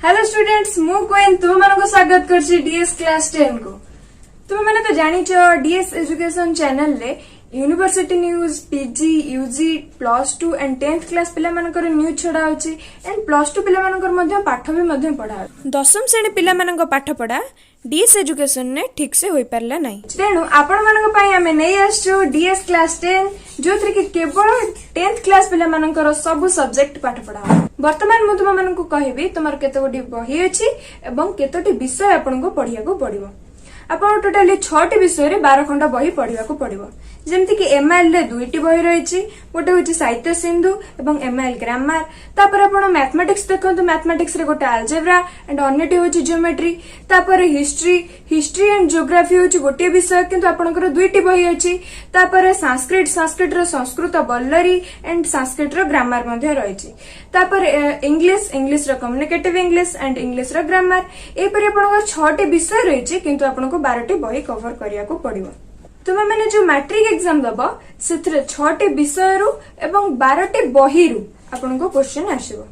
Hello students मु coin तुम मानको स्वागत करछि डीएस क्लास 10 को। तुम माने तो जानिचो डीएस एजुकेशन चैनल रे university news PG UG +2 and 10th class पिला मानकर न्यूज छडा होछि एंड +2 पिला मानकर मध्ये पाठ भी मध्ये पढा दशम श्रेणी पिला मानक पाठ पढा डीएस एजुकेशन ने ठीक से होई परला नै। तेनु आपण मानक पई हमें नै आछो डीएस क्लास 10 जोथरे कि केवल 10th क्लास पिला मानकर सब सब्जेक्ट पाठ पढा। वर्तमान मु तुम मानक कहबी तुमर केतोटी बही अछि एवं केतोटी विषय आपन को पढिया को पड़िबो। आपण टोटली 6टी विषय रे 12 खंड बही पढिया को पड़िबो। जेमति कि एमआईएल रे 2टी बही रहिछि, गोटे होछि साहित्य सिंधु एवं एमआईएल ग्रामर। तापर आपण मैथमेटिक्स देखंतु, मैथमेटिक्स रे गोटे अलजेब्रा एंड अन्यटी होछि ज्योमेट्री। तापर हिस्ट्री एंड जियोग्राफी होछि गोटे विषय किंतु आपनकर 2टी बही अछि। तापर संस्कृत रो संस्कृत बल्लरी एंड संस्कृत रो ग्रामर मध्ये रहिछि। तापर इंग्लिश रो कम्युनिकेटिव इंग्लिश एंड इंग्लिश रो ग्रामर। एपरि आपनकर 6टी विषय रहिछि किंतु आपनको 12टी बही कवर करिया को पड़िबो। तुम मैंने जो मैट्रिक एग्जाम दबो से 6टी विषय रु एवं 12टी बही रु आपनको क्वेश्चन आसीबो।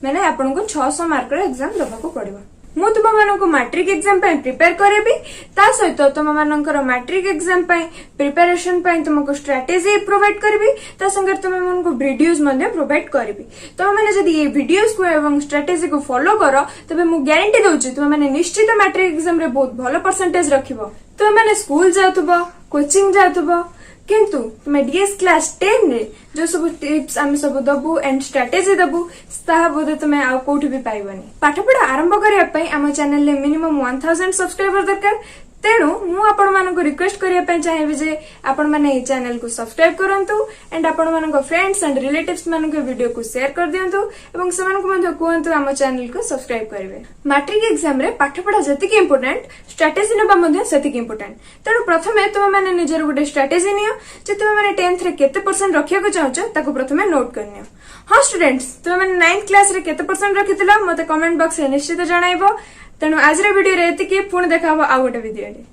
मैंने आपनको 600 मार्क रो एग्जाम दबा को पड़िबो। मु तुम माननको मैट्रिक एग्जाम पय प्रिपेयर करेबी, ता सहित तुम मानकर मैट्रिक एग्जाम पय प्रिपरेशन पय तुमको स्ट्रेटजी प्रोवाइड करबी, ता संगे तुम माननको वीडियोस मध्ये प्रोवाइड करबी। तुम माने जदी ये वीडियोस को एवं स्ट्रेटजी को फॉलो करो तबे मु गारंटी दउची तुम माने निश्चित मैट्रिक एग्जाम रे बहुत भलो परसेंटेज रखिबो। तुम माने स्कूल जातुबो, कोचिंग जातुबो, किंतु तुम्हें डीएस क्लास 10 रे जो सब टिप्स आम सब दबु एंड स्ट्रेटेजी दबु ताहा बोधे तुम्हें आ कोठी भी पाइबनी। पाठ पढ़ा आरंभ करिया पई आम चैनल ले मिनिमम 1000 सब्सक्राइबर दरकार। तेणु मु आपण मानको रिक्वेस्ट करिया पई चाहेबी जे आपण माने ए चैनल को सब्सक्राइब करंतु एंड आपण मानको फ्रेंड्स एंड रिलेटिव्स मानको वीडियो को शेयर कर दियंतु एवं समानको मध्ये कहंतु आम चैनल को सब्सक्राइब करिवे। मैट्रिक एग्जाम रे पाठ पढ़ा जतिक इंपोर्टेंट स्ट्रेटेजी नबा मध्ये सेतिक इंपोर्टेंट। तेणु प्रथमे तुम माने निजर गुटे स्ट्रेटेजी नियो जे तुम माने 10th रे केते परसेंट रखिया को चाहछो ताको प्रथमे नोट करनियो। हां स्टूडेंट्स तुम माने 9th क्लास रे केते परसेंट रखितिलो मते कमेंट बॉक्स रे निश्चित जणाइबो। तेणु आज रे वीडियो रे एतिकी पुणी देखाबो आ गोटे वीडियो रे।